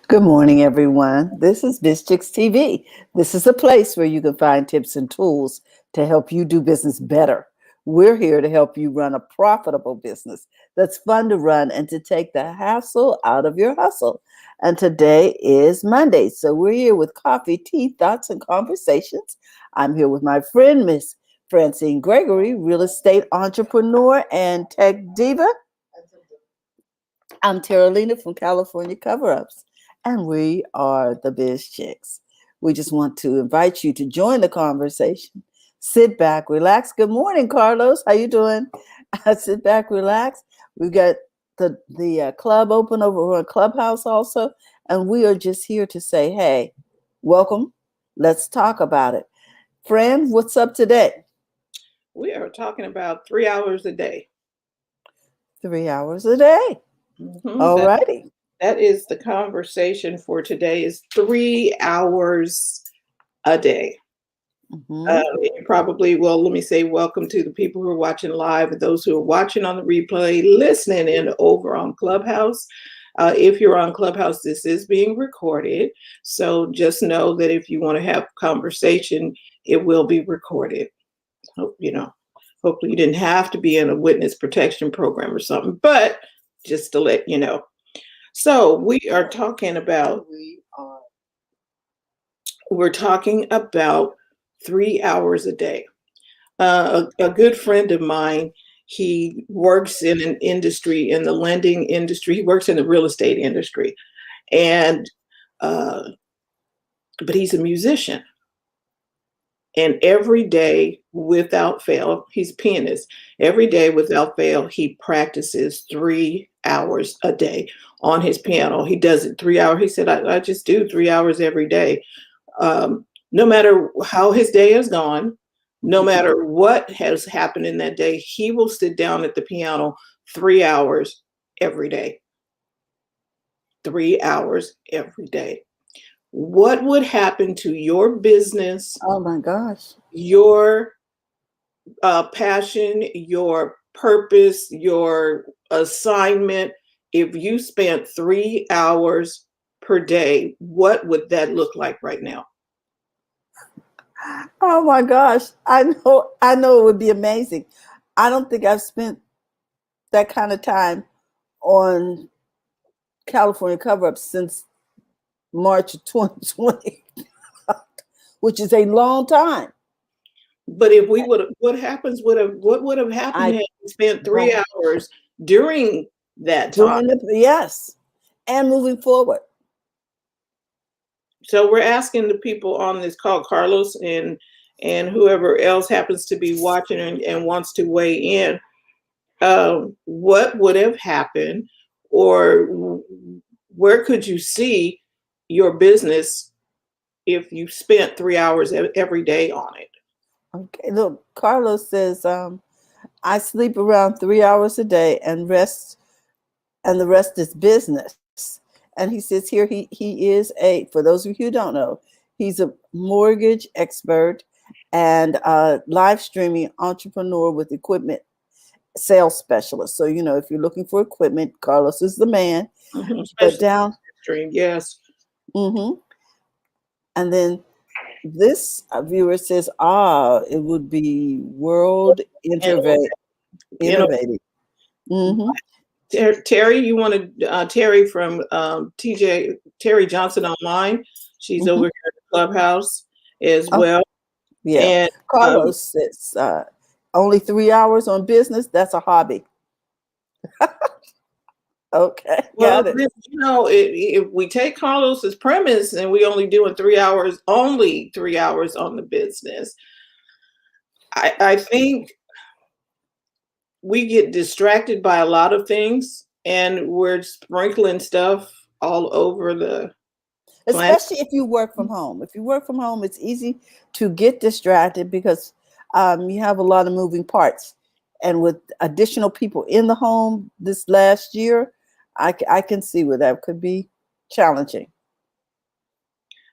Good morning, everyone. This is Biz Chicks TV. This is a place where you can find tips and tools to help you do business better. We're here to help you run a profitable business that's fun to run and to take the hassle out of your hustle. And today is Monday, so we're here with coffee, tea, thoughts, and conversations. I'm here with my friend, Miss Francine Gregory, real estate entrepreneur and tech diva. I'm Terralina from California Cover Ups, and we are the Biz Chicks. We just want to invite you to join the conversation. Sit back, relax. Good morning, Carlos. How you doing? Sit back, relax. We've got the club open over on Clubhouse also, and we are just here to say, hey, welcome. Let's talk about it. Friend, what's up today? We are talking about 3 hours a day. 3 hours a day. All That, righty. that is the conversation for today is 3 hours a day. Mhm. You probably, well, let me say welcome to the people who are watching live and those who are watching on the replay, listening in over on Clubhouse. If you're on Clubhouse, this is being recorded. So just know that if you want to have conversation, it will be recorded. Hope, hopefully you didn't have to be in a witness protection program or something, but just to let you know. So we're talking about 3 hours a day. A good friend of mine, he works in an industry, in the lending industry. He works in the real estate industry, and but he's a musician. And every day without fail, he's a pianist. Every day without fail, he practices 3 hours a day on his piano. He does it 3 hours. He said, I just do 3 hours every day. No matter how his day has gone, no matter what has happened in that day, he will sit down at the piano 3 hours every day. 3 hours every day. What would happen to your business, Oh my gosh. your passion, your purpose, your assignment, if you spent 3 hours per day, what would that look like right now? Oh my gosh. I know it would be amazing. I don't think I've spent that kind of time on California cover up since March of 2020, which is a long time. But if we would, what would have happened I had you spent three don't hours during that time? during the yes. And moving forward. So we're asking the people on this call, Carlos and whoever else happens to be watching and wants to weigh in, what would have happened, or where could you see your business if you spent 3 hours every day on it? Okay. Look, Carlos says, I sleep around 3 hours a day and the rest is business. And he says here he is for those of you who don't know, he's a mortgage expert and a live streaming entrepreneur with equipment sales specialist. So if you're looking for equipment, Carlos is the man. But Especially down, stream, yes. hmm and then this viewer says, it would be world And innovating. Hmm Terry, you want to Terry from TJ Terry Johnson Online. She's over hmm here at the Clubhouse as Oh, well. yeah. And Carlos says, only 3 hours on business. That's a hobby. Okay, well, got it. then, if we take Carlos's premise and we only doing 3 hours, only 3 hours on the business, I think we get distracted by a lot of things and we're sprinkling stuff all over the planet. Especially if you work from home. If you work from home, it's easy to get distracted because you have a lot of moving parts. And with additional people in the home this last year, I can see where that could be challenging.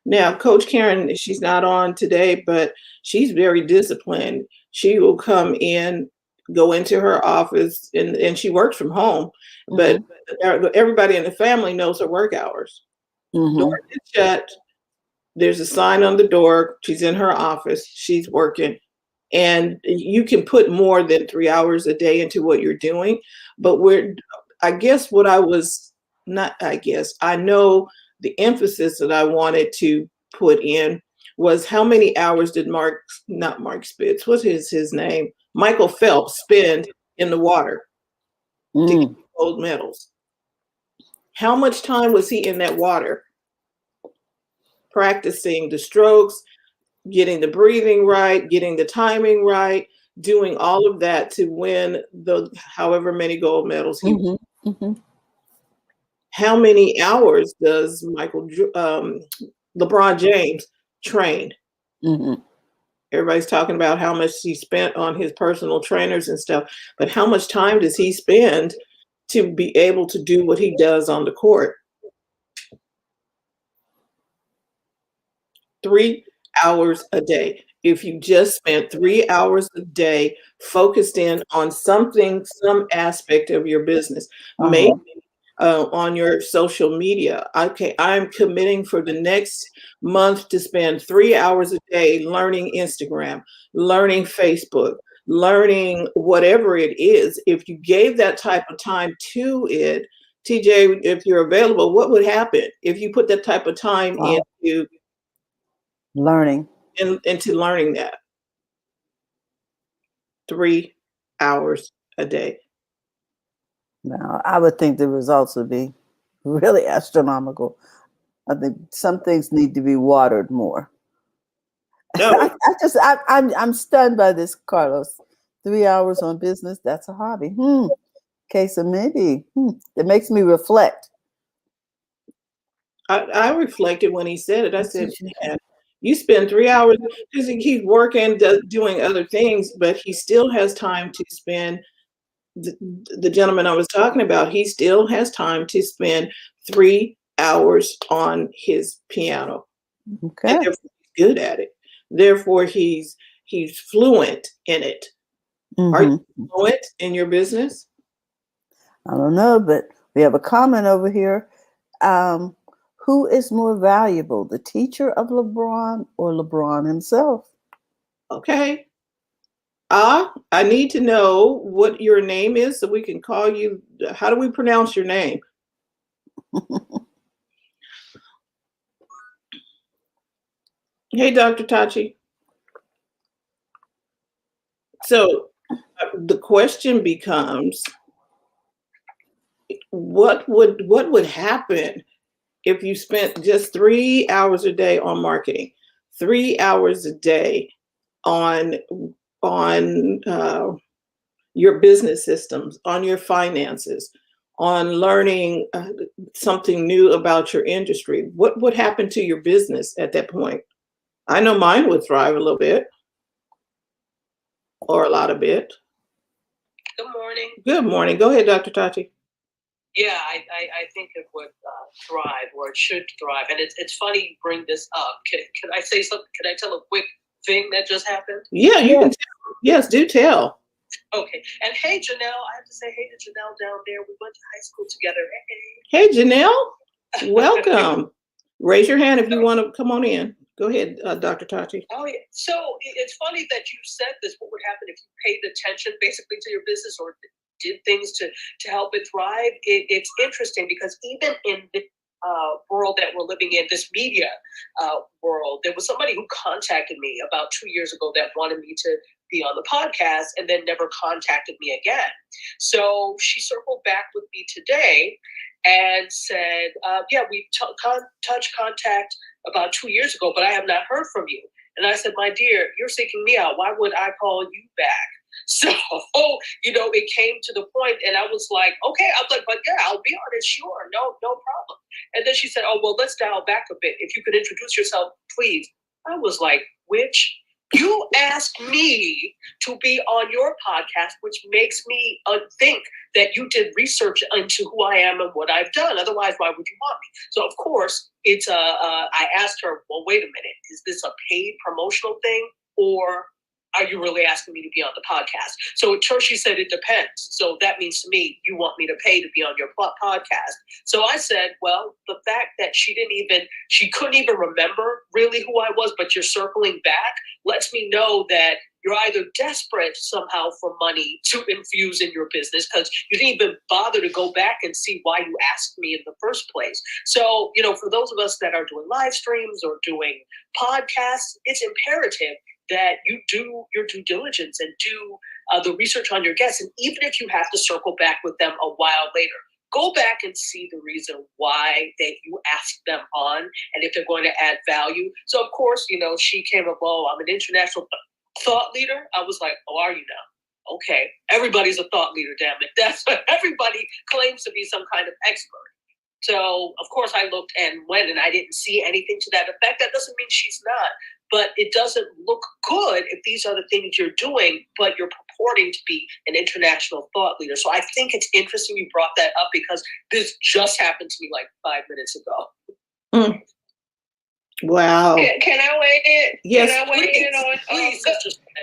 Now, Coach Karen, she's not on today, but she's very disciplined. She will come in, go into her office, and she works from home, but Hmm everybody in the family knows her work hours. Mm-hmm. Door is shut. There's a sign on the door. She's in her office. She's working. And you can put more than 3 hours a day into what you're doing. But I guess what I was not, I guess, I know the emphasis that I wanted to put in was how many hours did not Mark Spitz, what's his name? Michael Phelps spend in the water to get Mm. gold medals? How much time was he in that water practicing the strokes, getting the breathing right, getting the timing right, doing all of that to win the however many gold medals he. Mm-hmm. Mm-hmm. How many hours does LeBron James train? Mm-hmm. Everybody's talking about how much he spent on his personal trainers and stuff, but how much time does he spend to be able to do what he does on the court? 3 hours a day. If you just spent 3 hours a day focused in on something, some aspect of your business, maybe on your social media. Okay, I'm committing for the next month to spend 3 hours a day learning Instagram, learning Facebook, learning whatever it is. If you gave that type of time to it, TJ, if you're available, what would happen if you put that type of time Wow. Learning. into learning that? 3 hours a day. Now, I would think the results would be really astronomical. I think some things need to be watered more. No, I'm stunned by this, Carlos. 3 hours on business, that's a hobby. Okay, so maybe it makes me reflect. I reflected when he said it. I said, man, you spend 3 hours because he's working, doing other things, but he still has time to spend. The gentleman I was talking about, he still has time to spend 3 hours on his piano, and Okay. therefore he's good at it. Therefore, he's fluent in it. Are you fluent in your business? I don't know, but we have a comment over here. Who is more valuable, the teacher of LeBron or LeBron himself? Okay. I need to know what your name is so we can call you. How do we pronounce your name? Hey, Dr. Tachi. So the question becomes, what would happen if you spent just 3 hours a day on marketing, 3 hours a day on your business systems, on your finances, on learning something new about your industry? What would happen to your business at that point? I know mine would thrive a little bit or a lot of bit. Good morning. Good morning. Go ahead, Dr. Tachi. Yeah, I think it would thrive, or it should thrive. And it's funny you bring this up. Can I say something? Can I tell a quick thing that just happened? Yeah, you can tell. Yes, do tell. Okay. And hey, Janelle, I have to say hey to Janelle down there. We went to high school together. Hey, Janelle, welcome. Raise your hand if you want to come on in. Go ahead, Dr. Tachi. Oh, yeah. So it's funny that you said this. What would happen if you paid attention basically to your business or did things to help it thrive? It's interesting because even in the world that we're living in, this media world, there was somebody who contacted me about 2 years ago that wanted me to be on the podcast and then never contacted me again. So she circled back with me today and said, yeah, we touched contact about 2 years ago, but I have not heard from you. And I said, my dear, you're seeking me out. Why would I call you back? So, it came to the point and I was like, okay, I was like, but yeah, I'll be on it. Sure. No problem. And then she said, oh, well, let's dial back a bit. If you could introduce yourself, please. I was like, which? You asked me to be on your podcast, which makes me think that you did research into who I am and what I've done. Otherwise, why would you want me? So, of course, I asked her, well, wait a minute. Is this a paid promotional thing or are you really asking me to be on the podcast? So at church, she said, it depends. So that means to me, you want me to pay to be on your podcast. So I said, well, the fact that she couldn't even remember really who I was, but you're circling back lets me know that you're either desperate somehow for money to infuse in your business because you didn't even bother to go back and see why you asked me in the first place. So, for those of us that are doing live streams or doing podcasts, it's imperative that you do your due diligence and do the research on your guests. And even if you have to circle back with them a while later, go back and see the reason why you asked them on and if they're going to add value. So, of course, she came up, oh, I'm an international thought leader. I was like, oh, are you now? Okay. Everybody's a thought leader, damn it. That's what everybody claims to be, some kind of expert. So, of course, I looked and went, and I didn't see anything to that effect. That doesn't mean she's not. But it doesn't look good if these are the things you're doing, but you're purporting to be an international thought leader. So I think it's interesting you brought that up because this just happened to me like 5 minutes ago. Wow. Can I weigh in? Yes, Can I weigh in on? Please,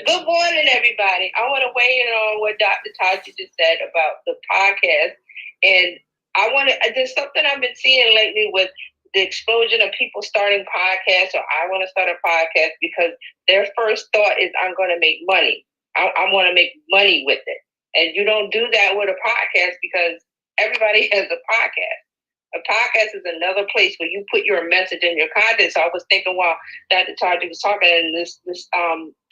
good morning, everybody. I want to weigh in on what Dr. Taji just said about the podcast. And there's something I've been seeing lately with the explosion of people starting podcasts, or I want to start a podcast because their first thought is, I'm going to make money. I want to make money with it. And you don't do that with a podcast because everybody has a podcast. A podcast is another place where you put your message and your content. So I was thinking while Dr. Taji was talking, and this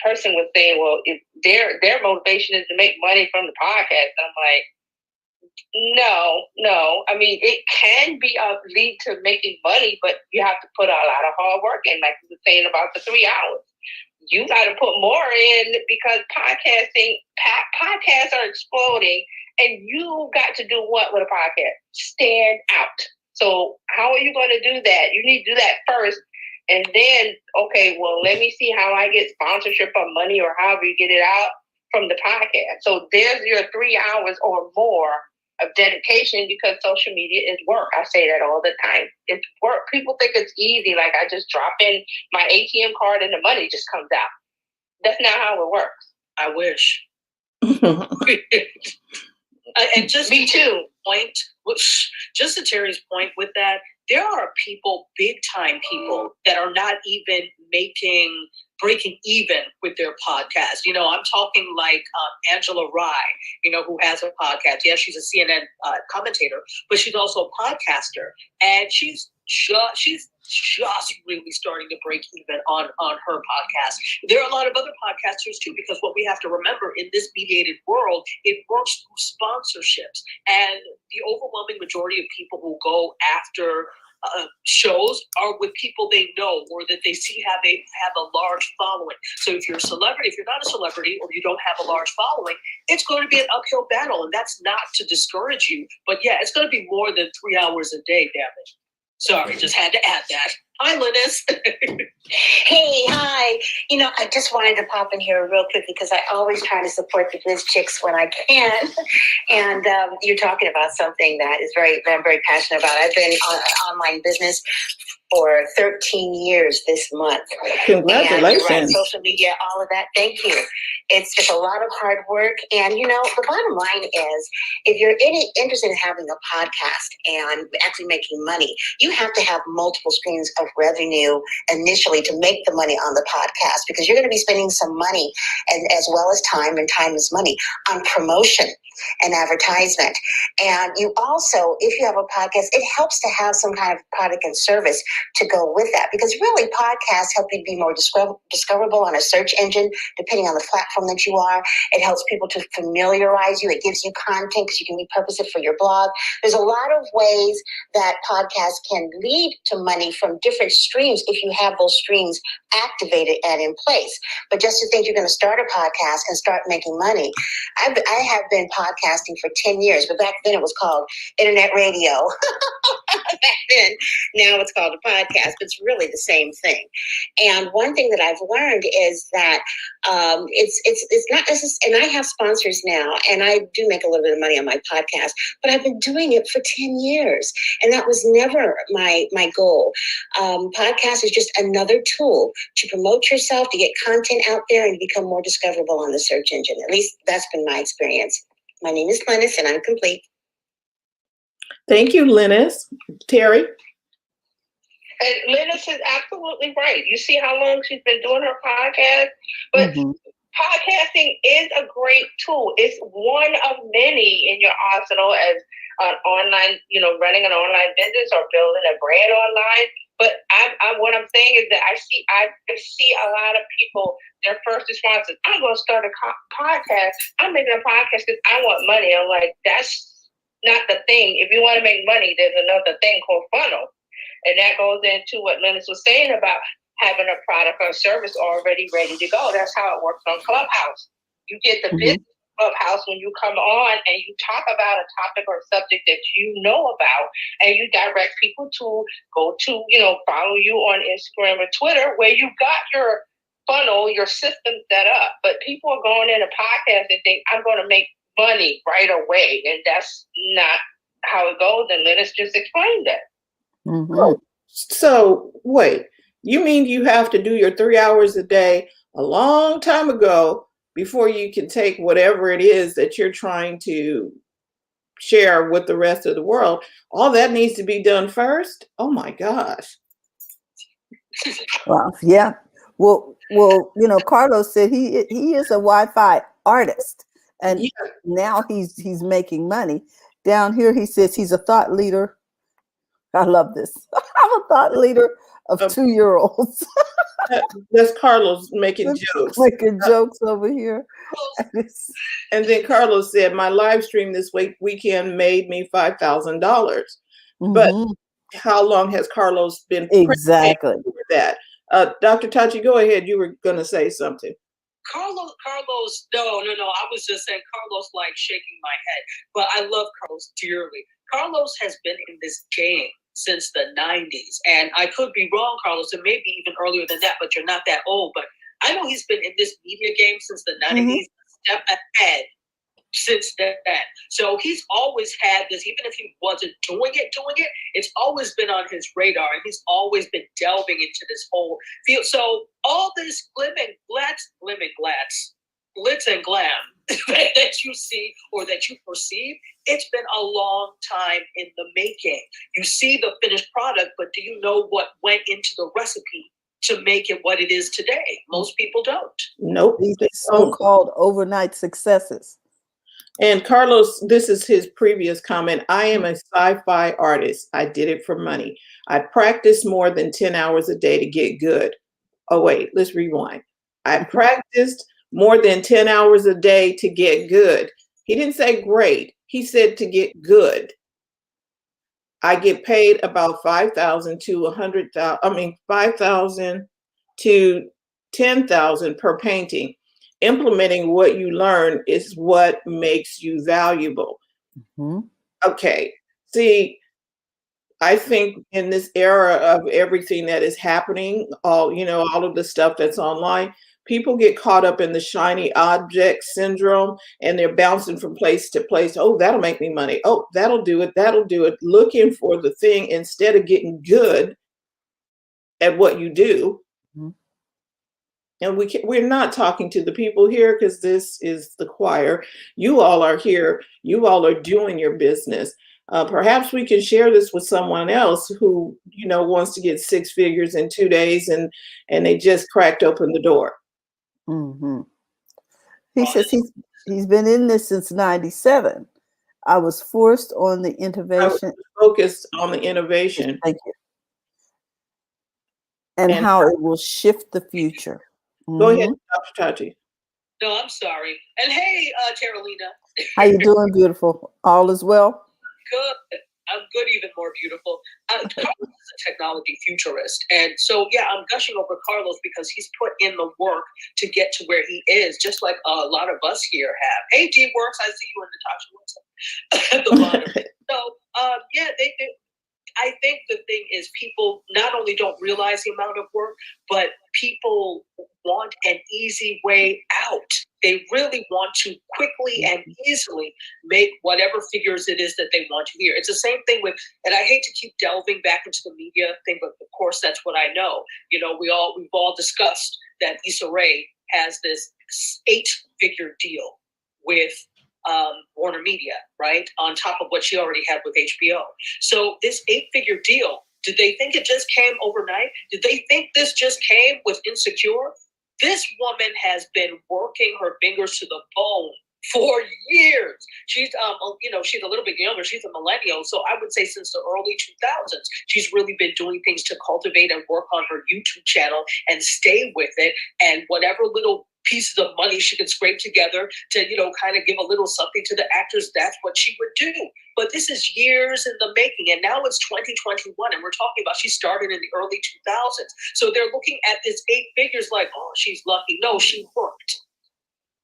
person was saying, well, if their motivation is to make money from the podcast. And I'm like, no. I mean, it can be lead to making money, but you have to put a lot of hard work in, like you were saying about the 3 hours. You got to put more in because podcasts are exploding, and you got to do what with a podcast? Stand out. So how are you going to do that? You need to do that first. And then, okay, well, let me see how I get sponsorship or money or however you get it out from the podcast. So there's your 3 hours or more of dedication, because social media is work. I say that all the time. It's work. People think it's easy. Like I just drop in my ATM card and the money just comes out. That's not how it works. I wish. And just Me too. Just to Terry's point with that, there are people, big time people, that are not even breaking even with their podcast. I'm talking like Angela Rye, who has a podcast. Yeah, she's a CNN commentator, but she's also a podcaster, and she's just really starting to break even on her podcast. There are a lot of other podcasters too, because what we have to remember in this mediated world, it works through sponsorships, and the overwhelming majority of people who go after shows are with people they know or that they see they have a large following. So if you're a celebrity, if you're not a celebrity, or you don't have a large following, it's going to be an uphill battle, and that's not to discourage you. But yeah, it's going to be more than 3 hours a day, damn it. Sorry, just had to add that. Hi, Linus. Hey, hi. I just wanted to pop in here real quick because I always try to support the Biz Chicks when I can. And you're talking about something that I'm very passionate about. I've been on online business for 13 years this month. Congratulations. And social media, all of that. Thank you. It's a lot of hard work. And, the bottom line is, if you're interested in having a podcast and actually making money, you have to have multiple streams of revenue initially to make the money on the podcast, because you're going to be spending some money, and as well as time, and time is money, on promotion and advertisement. And you also, if you have a podcast, it helps to have some kind of product and service to go with that, because really podcasts help you be more discoverable on a search engine, depending on the platform that you are. It helps people to familiarize you. It gives you content because you can repurpose it for your blog. There's a lot of ways that podcasts can lead to money from different streams if you have those streams activated and in place. But just to think you're going to start a podcast and start making money. I have been podcasting for 10 years, but back then it was called internet radio. back then. Now it's called a podcast, but it's really the same thing. And one thing that I've learned is that it's not necessary. And I have sponsors now, and I do make a little bit of money on my podcast, but I've been doing it for 10 years, and that was never my goal. Podcast is just another tool to promote yourself, to get content out there, and become more discoverable on the search engine. At least that's been my experience. My name is Lennis, and I'm complete. Thank you, Lennis. Terry? And Lennis is absolutely right. You see how long she's been doing her podcast? But podcasting is a great tool. It's one of many in your arsenal as an online, running an online business or building a brand online. But what I'm saying is that I see a lot of people, their first response is, I'm going to start a podcast. I'm making a podcast because I want money. I'm like, that's not the thing. If you want to make money, there's another thing called funnel. And that goes into what Lennis was saying about having a product or service already ready to go. That's how it works on Clubhouse. You get the business Clubhouse when you come on and you talk about a topic or subject that you know about, and you direct people to go to, follow you on Instagram or Twitter, where you got your funnel, your system set up. But people are going in a podcast and think, I'm going to make money right away. And that's not how it goes. And Lennis just explained that. Oh, so wait, you mean you have to do your 3 hours a day a long time ago before you can take whatever it is that you're trying to share with the rest of the world? All that needs to be done first? Oh my gosh. Well, yeah. Well, Carlos said he is a Wi-Fi artist, and now he's making money. Down here, he says he's a thought leader. I love this. I'm a thought leader of 2-year-olds. That's Carlos making jokes. Making jokes over here. And then Carlos said, my live stream this weekend made me $5,000. But how long has Carlos been exactly for that? Dr. Tachi, go ahead. You were going to say something. Carlos, no. I was just saying Carlos like shaking my head, but I love Carlos dearly. Carlos has been in this game since the 90s, and I could be wrong, Carlos, and maybe even earlier than that, but you're not that old. But I know he's been in this media game since the 90s, step ahead since then. So he's always had this, even if he wasn't doing it, it's always been on his radar, and he's always been delving into this whole field. So all this glitz and glam that you see or that you perceive, it's been a long time in the making. You see the finished product, but do you know what went into the recipe to make it what it is today? Most people don't. Nope. These so-called overnight successes. And Carlos, this is his previous comment. I am a sci-fi artist. I did it for money. I practice more than 10 hours a day to get good. Oh, wait, let's rewind. I practiced more than 10 hours a day to get good. He didn't say great. He said to get good. I get paid about $5,000 to $5,000 to $10,000 per painting. Implementing what you learn is what makes you valuable. Okay. See, I think in this era of everything that is happening, all of the stuff that's online, people get caught up in the shiny object syndrome, and they're bouncing from place to place. Oh, that'll make me money. Oh, that'll do it. That'll do it. Looking for the thing instead of getting good at what you do. And we're not talking to the people here because this is the choir. You all are here. You all are doing your business. Perhaps we can share this with someone else who, wants to get 6 figures in 2 days and they just cracked open the door. He says he's been in this since 97. I was forced on the innovation. Focused on the innovation. Thank you. And how it will shift the future. Go ahead, Dr. Tachi. No, I'm sorry. And hey, Terralina. How you doing, beautiful? All is well? Good. I'm good, even more beautiful. Carlos is a technology futurist. And so, yeah, I'm gushing over Carlos because he's put in the work to get to where he is, just like a lot of us here have. Hey, D-Works, I see you in Natasha Wilson at the bottom. So, I think the thing is people not only don't realize the amount of work, but people want an easy way out. They really want to quickly and easily make whatever figures it is that they want to hear. It's the same thing with, and I hate to keep delving back into the media thing, but of course that's what I know. You know, we've all discussed that Issa Rae has this 8-figure deal with Warner Media, right? On top of what she already had with HBO. So this 8-figure deal, did they think it just came overnight? Did they think this just came with Insecure? This woman has been working her fingers to the bone for years. She's, she's a little bit younger. She's a millennial. So I would say since the early 2000s, she's really been doing things to cultivate and work on her YouTube channel and stay with it. And whatever little pieces of money she could scrape together to, kind of give a little something to the actors, that's what she would do. But this is years in the making. And now it's 2021. And we're talking about she started in the early 2000s. So they're looking at this 8 figures like, oh, she's lucky. No, she worked.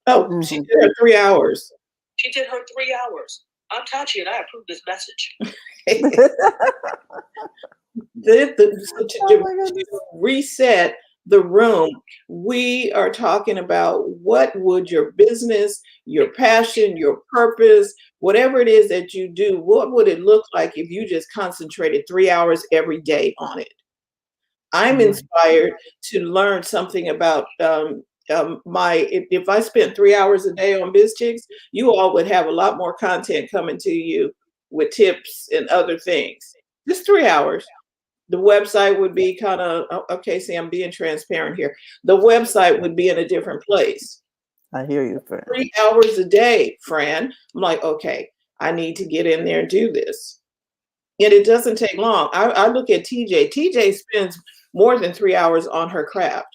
Oh, she did her 3 hours. She did her 3 hours. I'm Tachi and I approve this message. To reset the room, we are talking about what would your business, your passion, your purpose, whatever it is that you do, what would it look like if you just concentrated 3 hours every day on it? I'm inspired to learn something about if I spent 3 hours a day on BizChicks, you all would have a lot more content coming to you with tips and other things. Just 3 hours. The website would be kind of, okay, see, I'm being transparent here. The website would be in a different place. I hear you, Fran. 3 hours a day, Fran. I'm like, okay, I need to get in there and do this. And it doesn't take long. I look at TJ. TJ spends more than 3 hours on her craft.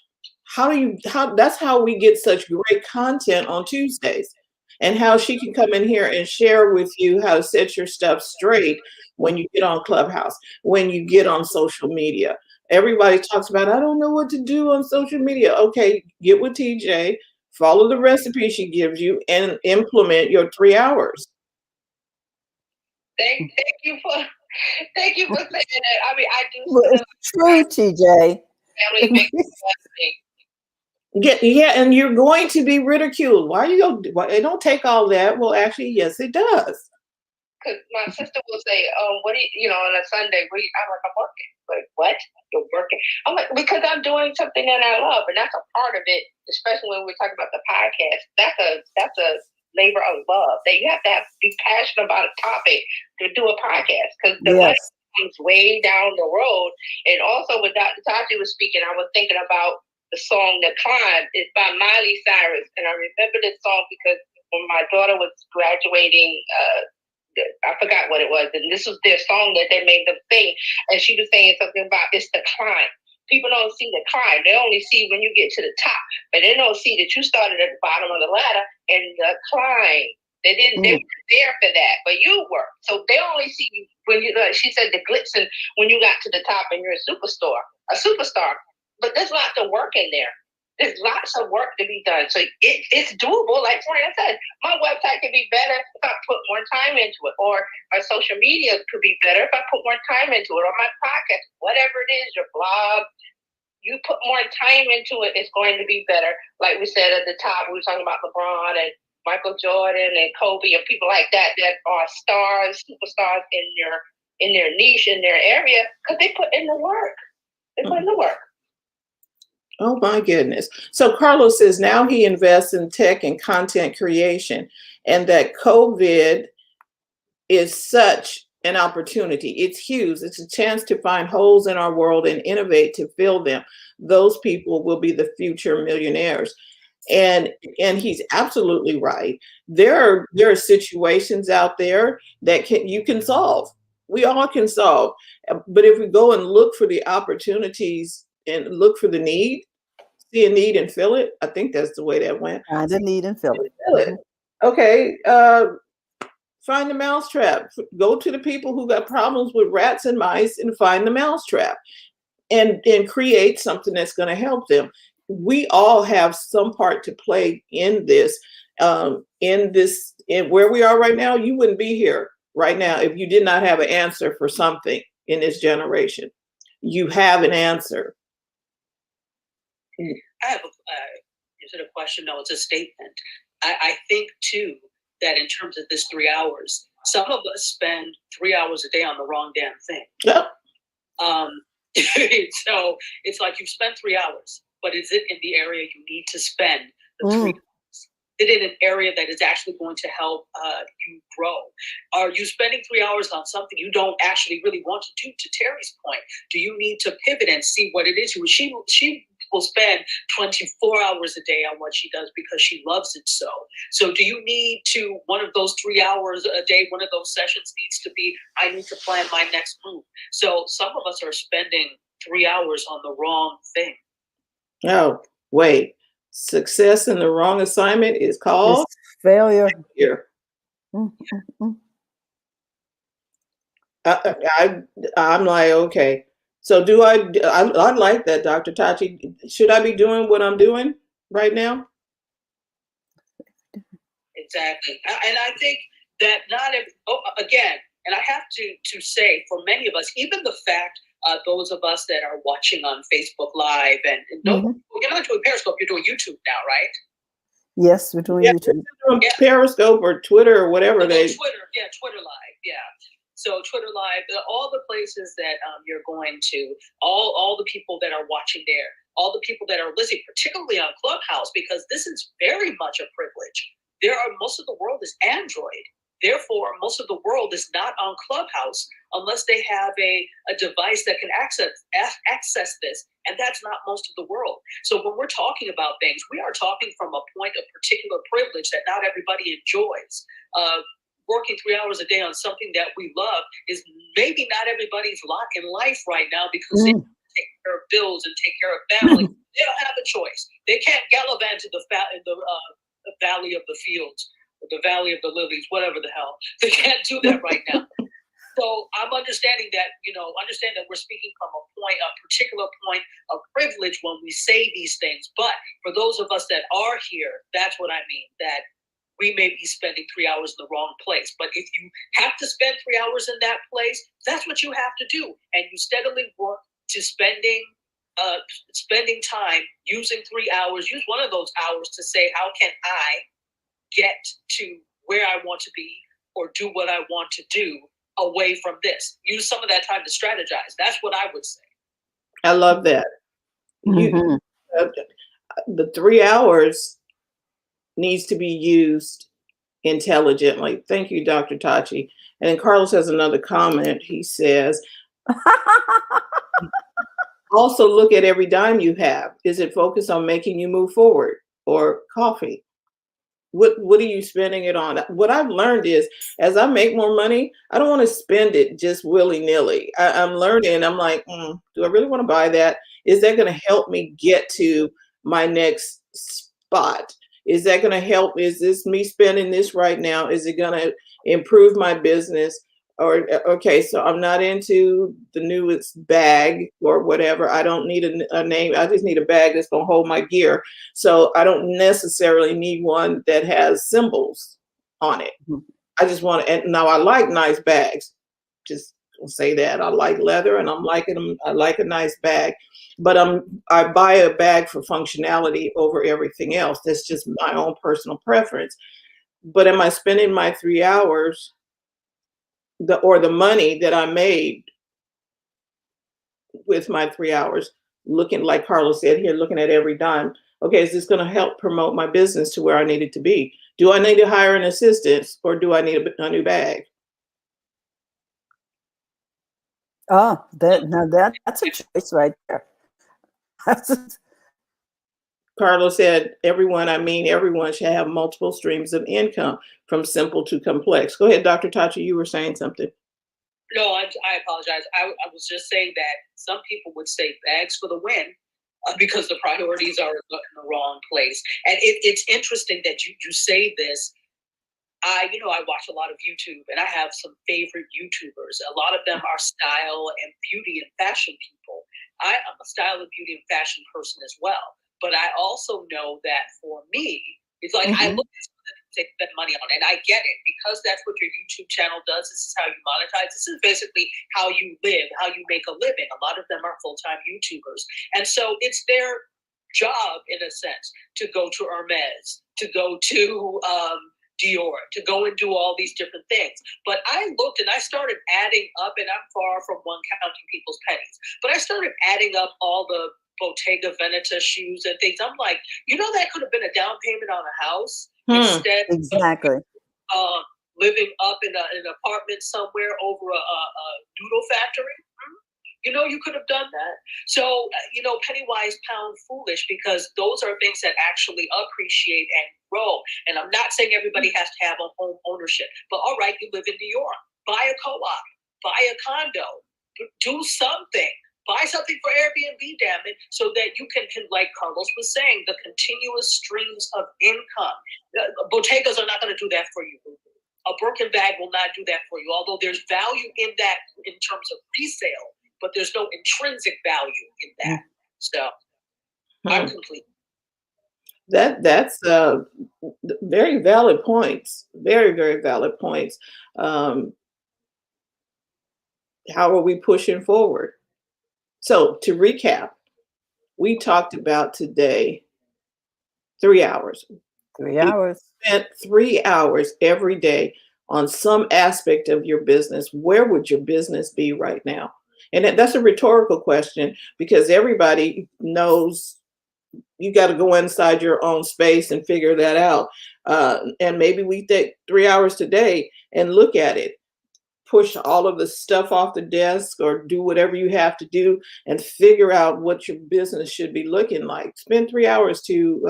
That's how we get such great content on Tuesdays, and how she can come in here and share with you how to set your stuff straight when you get on Clubhouse, when you get on social media. Everybody talks about, I don't know what to do on social media. Okay, get with TJ, follow the recipe she gives you, and implement your 3 hours. Thank you for saying that. I mean, I do. Well, it's true, TJ. Family makes me. Yeah, and you're going to be ridiculed. Why it don't take all that? Well, actually, yes, it does. Because my sister will say, what do you, on a Sunday, I'm like, I'm working. Like, what? You're working? I'm like, because I'm doing something that I love. And that's a part of it, especially when we're talking about the podcast. That's a labor of love. That you have to be passionate about a topic to do a podcast. Because the money comes way down the road. And also when Dr. Tachi was speaking, I was thinking about the song The Climb. It's by Miley Cyrus. And I remember this song because when my daughter was graduating, I forgot what it was. And this was their song that they made them sing. And she was saying something about it's the climb. People don't see the climb. They only see when you get to the top. But they don't see that you started at the bottom of the ladder and the climb. They didn't. They weren't there for that, but you were. So they only see you when you. She said the glitz and when you got to the top and you're a superstar. But there's lots of work in there. There's lots of work to be done. So it's doable. Like Fran said, my website could be better if I put more time into it, or our social media could be better if I put more time into it, or my podcast, whatever it is, your blog. You put more time into it, it's going to be better. Like we said at the top, we were talking about LeBron and Michael Jordan and Kobe and people like that are stars, superstars in their niche, in their area, because they put in the work. They put in the work. Oh my goodness. So Carlos says now he invests in tech and content creation, and that COVID is such an opportunity. It's huge. It's a chance to find holes in our world and innovate to fill them. Those people will be the future millionaires. And he's absolutely right. There are situations out there that you can solve. We all can solve. But if we go and look for the opportunities and look for the need, see a need and fill it. I think that's the way that went. Find a need and fill it. Okay. Find the mousetrap. Go to the people who got problems with rats and mice and find the mousetrap and create something that's going to help them. We all have some part to play in this. In where we are right now, you wouldn't be here right now if you did not have an answer for something. in this generation? You have an answer. I have is it a question? No, it's a statement. I think too that in terms of this 3 hours, some of us spend 3 hours a day on the wrong damn thing. Yep. So it's like you've spent 3 hours, but is it in the area you need to spend the 3 hours? Is it in an area that is actually going to help you grow? Are you spending 3 hours on something you don't actually really want to do? To Terry's point, do you need to pivot and see what it is? She will spend 24 hours a day on what she does because she loves it so. So do you need to, one of those 3 hours a day, one of those sessions needs to be, I need to plan my next move. So some of us are spending 3 hours on the wrong thing. Oh, wait. Success in the wrong assignment is called It's failure. failure. I'm like, okay. So do I like that, Dr. Tachi. Should I be doing what I'm doing right now? Exactly. And I think that not every, again, and I have to say, for many of us, even the fact, those of us that are watching on Facebook Live and no, you're not doing Periscope, you're doing YouTube now, right? Yes, we're doing YouTube. Doing Periscope or Twitter or whatever Twitter Live, yeah. So Twitter Live, all the places that you're going to, all the people that are watching there, all the people that are listening, particularly on Clubhouse, because this is very much a privilege. Most of the world is Android. Therefore, most of the world is not on Clubhouse unless they have a device that can access this. And that's not most of the world. So when we're talking about things, we are talking from a point of particular privilege that not everybody enjoys. Working 3 hours a day on something that we love is maybe not everybody's lot in life right now because they take care of bills and take care of family. They don't have a choice. They can't gallivant to the valley of the fields, or the valley of the lilies, whatever the hell. They can't do that right now. So I'm understanding that, understand that we're speaking from a particular point of privilege when we say these things. But for those of us that are here, that's what I mean, that we may be spending 3 hours in the wrong place. But if you have to spend 3 hours in that place, that's what you have to do. And you steadily work to spending time using 3 hours, use one of those hours to say, how can I get to where I want to be or do what I want to do away from this? Use some of that time to strategize. That's what I would say. I love that. The 3 hours needs to be used intelligently. Thank you, Dr. Tachi. And then Carlos has another comment. He says, also look at every dime you have. Is it focused on making you move forward or coffee? What are you spending it on? What I've learned is, as I make more money, I don't want to spend it just willy-nilly. I'm learning. I'm like, do I really want to buy that? Is that going to help me get to my next spot? Is that going to help? Is this me spending this right now? Is it going to improve my business? Or, okay, so I'm not into the newest bag or whatever. I don't need a name. I just need a bag that's going to hold my gear. So I don't necessarily need one that has symbols on it. I just want to, and now I like nice bags. Just say that. I like leather and I'm liking them. I like a nice bag, but I buy a bag for functionality over everything else. That's just my own personal preference. But am I spending my 3 hours the money that I made with my 3 hours, looking, like Carlos said here, looking at every dime? Okay, is this going to help promote my business to where I need it to be? Do I need to hire an assistant or do I need a new bag? Oh, that's a choice right there. Carlos said, everyone should have multiple streams of income from simple to complex. Go ahead, Dr. Tachi, you were saying something. No, I apologize. I was just saying that some people would say bags for the win because the priorities are in the wrong place. And it's interesting that you say this. I watch a lot of YouTube and I have some favorite YouTubers. A lot of them are style and beauty and fashion people. I'm a style and beauty and fashion person as well. But I also know that for me, it's like I look at they spend money on. And I get it, because that's what your YouTube channel does. This is how you monetize. This is basically how you live, how you make a living. A lot of them are full-time YouTubers. And so it's their job, in a sense, to go to Hermes, to go to Dior, to go and do all these different things. But I looked and I started adding up, and I'm far from one counting people's pennies, but I started adding up all the Bottega Veneta shoes and things. I'm like, that could have been a down payment on a house instead Exactly. of living up in an apartment somewhere over a noodle factory. You could have done that. So, penny wise, pound foolish, because those are things that actually appreciate and grow. And I'm not saying everybody has to have a home ownership, but all right, you live in New York, buy a co-op, buy a condo, do something. Buy something for Airbnb, damn it, so that you can, like Carlos was saying, the continuous streams of income. Bottegas are not going to do that for you. A Birkin bag will not do that for you, although there's value in that in terms of resale, but there's no intrinsic value in that. So I'm complete. That's very valid points. Very, very valid points. How are we pushing forward? So to recap, we talked about today 3 hours. 3 hours. Spent 3 hours every day on some aspect of your business. Where would your business be right now? And that's a rhetorical question, because everybody knows you got to go inside your own space and figure that out. And maybe we take 3 hours today and look at it. Push all of the stuff off the desk or do whatever you have to do and figure out what your business should be looking like. Spend 3 hours to,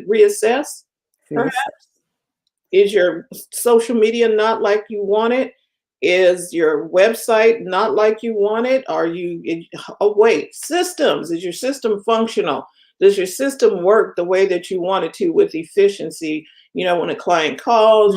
reassess? Perhaps. Is your social media not like you want it? Is your website not like you want it? Systems. Is your system functional? Does your system work the way that you want it to with efficiency? When a client calls,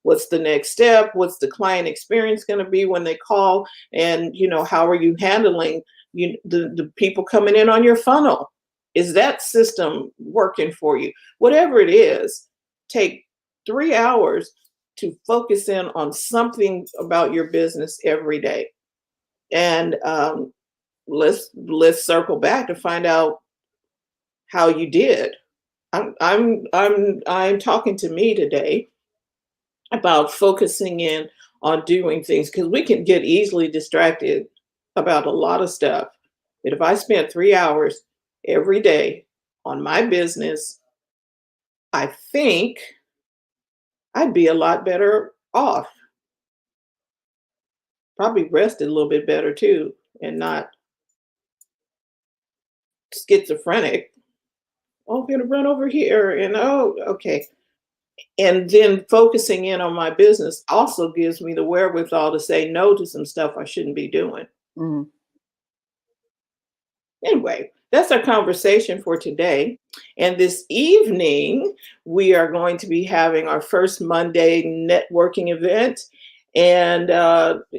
what's the next step? What's the client experience going to be when they call? And, how are you handling the people coming in on your funnel? Is that system working for you? Whatever it is, take 3 hours to focus in on something about your business every day. And let's circle back to find out how you did. I'm talking to me today about focusing in on doing things, because we can get easily distracted about a lot of stuff. But if I spent 3 hours every day on my business, I think I'd be a lot better off. Probably rested a little bit better too, and not schizophrenic. Oh, I'm going to run over here, and okay. And then focusing in on my business also gives me the wherewithal to say no to some stuff I shouldn't be doing. Anyway, that's our conversation for today. And this evening, we are going to be having our first Monday networking event, and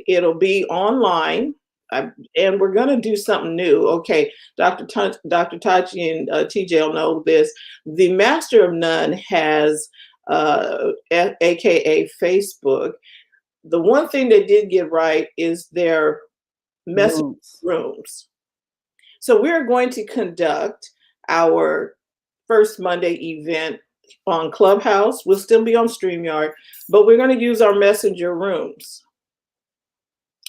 it'll be online. And we're going to do something new. Okay, Dr. Tachi and TJ will know this. The Master of None has, AKA Facebook. The one thing they did get right is their message rooms. So we're going to conduct our first Monday event on Clubhouse. We'll still be on StreamYard, but we're going to use our messenger rooms.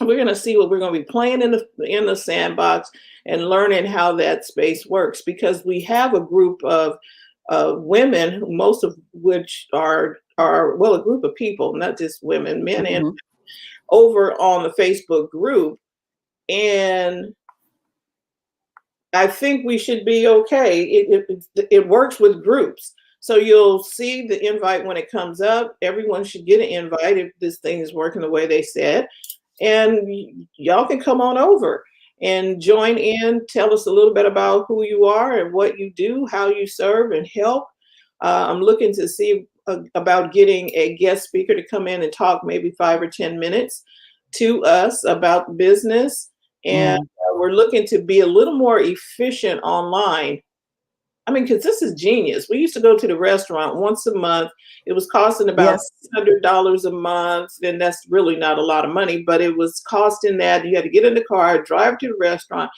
We're going to see what we're going to be playing in the sandbox and learning how that space works, because we have a group of women, most of which are a group of people, not just women, men, and over on the Facebook group. And I think we should be okay. It works with groups. So you'll see the invite when it comes up. Everyone should get an invite if this thing is working the way they said. And y'all can come on over and join in. Tell us a little bit about who you are and what you do, how you serve and help. I'm looking to see about getting a guest speaker to come in and talk maybe 5 or 10 minutes to us about business. And we're looking to be a little more efficient online. I mean, because this is genius. We used to go to the restaurant once a month. It was costing about Yes. $100 a month, and that's really not a lot of money, but it was costing that. You had to get in the car, drive to the restaurant,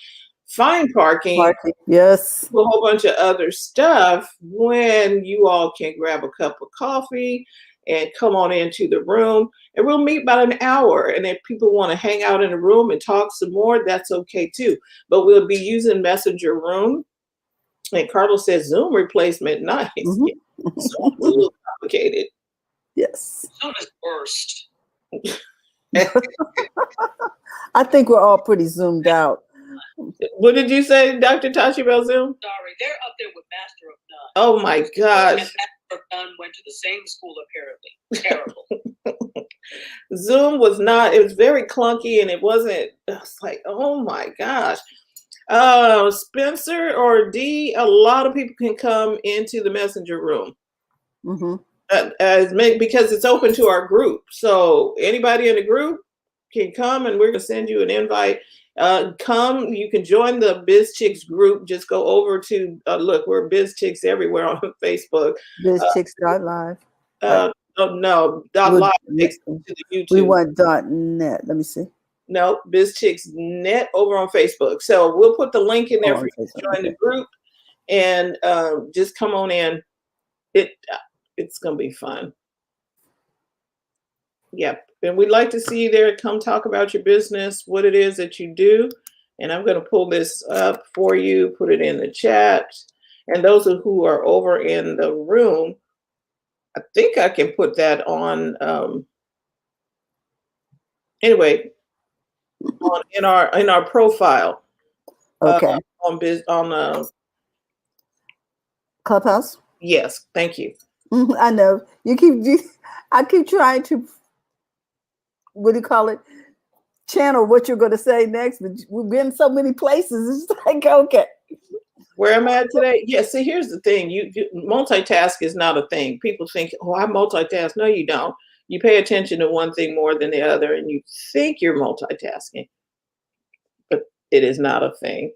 find parking, Parking. Yes. a whole bunch of other stuff when you all can grab a cup of coffee and come on into the room, and we'll meet about an hour. And if people want to hang out in the room and talk some more, that's okay too. But we'll be using Messenger Room. And Carlos says Zoom replacement. Nice. Mhm. Yeah. Zoom's a little complicated. Yes. Zoom is worst. I think we're all pretty zoomed out. What did you say, Dr. Tachi, about Zoom? Sorry, they're up there with Master of None. Oh my And gosh. Master of None went to the same school apparently. Terrible. Zoom was not, it was very clunky, and it wasn't, it's like, oh my gosh. Spencer or D, a lot of people can come into the Messenger Room. Hmm. Because it's open to our group. So anybody in the group can come, and we're going to send you an invite. Come, you can join the Biz Chicks group. Just go over to, look, we're Biz Chicks everywhere on Facebook. BizChicks.live. Oh no, .live takes you to the YouTube. We want .net. Let me see. No, Biz Chicks Net over on Facebook. So we'll put the link in there for you to join the group, and just come on in. It's gonna be fun. Yep, and we'd like to see you there. Come talk about your business, what it is that you do. And I'm gonna pull this up for you, put it in the chat. And those who are over in the room, I think I can put that on. Anyway, in our profile. Okay. On Clubhouse. Yes, thank you. I know I keep trying to, what do you call it? Channel what you're going to say next, but we've been so many places. It's like, okay. Where am I today? Yeah, see, here's the thing. You multitask is not a thing. People think, oh, I multitask. No, you don't. You pay attention to one thing more than the other, and you think you're multitasking, but it is not a thing.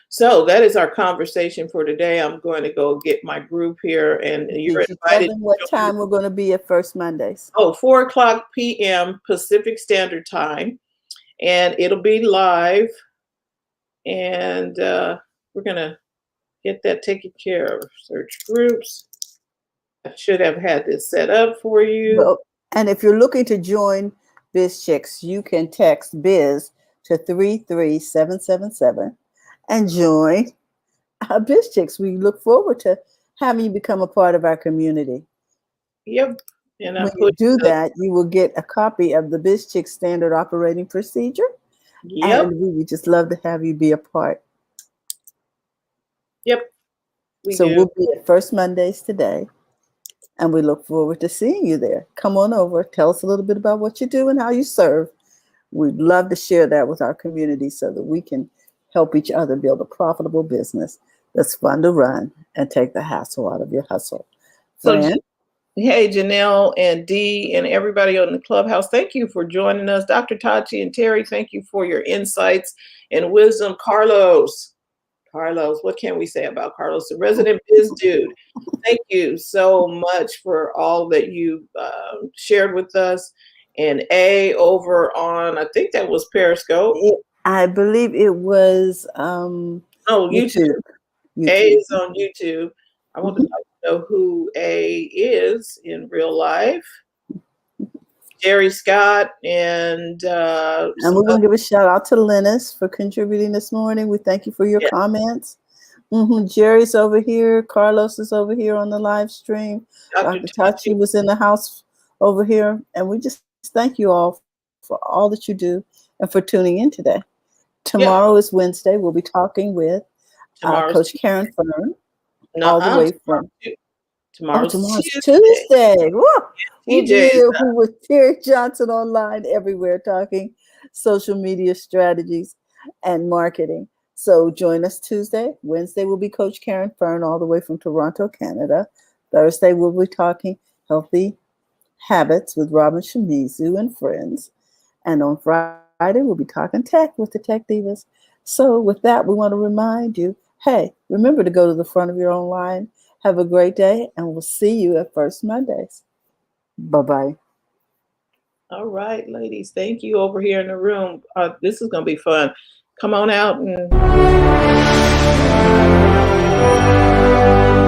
So that is our conversation for today. I'm going to go get my group here, and you're Did you tell invited. them what time we're going to be at First Mondays? 4:00 p.m. Pacific Standard Time, and it'll be live, and we're going to get that taken care of. Search groups. I should have had this set up for you. Well, and if you're looking to join Biz Chicks, you can text Biz to 33777 and join Biz Chicks. We look forward to having you become a part of our community. Yep. And when you do that, you will get a copy of the Biz Chicks Standard Operating Procedure. Yep. And we would just love to have you be a part. Yep. We'll be at First Mondays today, and we look forward to seeing you there. Come on over. Tell us a little bit about what you do and how you serve. We'd love to share that with our community so that we can help each other build a profitable business that's fun to run and take the hassle out of your hustle. So, hey, Janelle and Dee and everybody on the Clubhouse, thank you for joining us. Dr. Tachi and Terry, thank you for your insights and wisdom. Carlos, what can we say about Carlos, the resident biz dude? Thank you so much for all that you shared with us. And A over on, I think that was Periscope. I believe it was YouTube. A is on YouTube. I want to know who A is in real life. Jerry Scott and we're going to give a shout out to Linus for contributing this morning. We thank you for your comments. Jerry's over here. Carlos is over here on the live stream. Dr. Tachi was in the house over here. And we just thank you all for all that you do and for tuning in today. Tomorrow is Wednesday. We'll be talking with Coach Karen Fern. All the way from tomorrow's Tuesday. Woo! We'll be here with Terry Johnson online everywhere talking social media strategies and marketing. So join us Tuesday. Wednesday will be Coach Karen Fern all the way from Toronto, Canada. Thursday we'll be talking healthy habits with Robin Shimizu and friends. And on Friday we'll be talking tech with the Tech Divas. So with that, we want to remind you, Hey, remember to go to the front of your own line. Have a great day, and we'll see you at First Mondays. Bye-bye. All right, ladies. Thank you over here in the room. This is going to be fun. Come on out and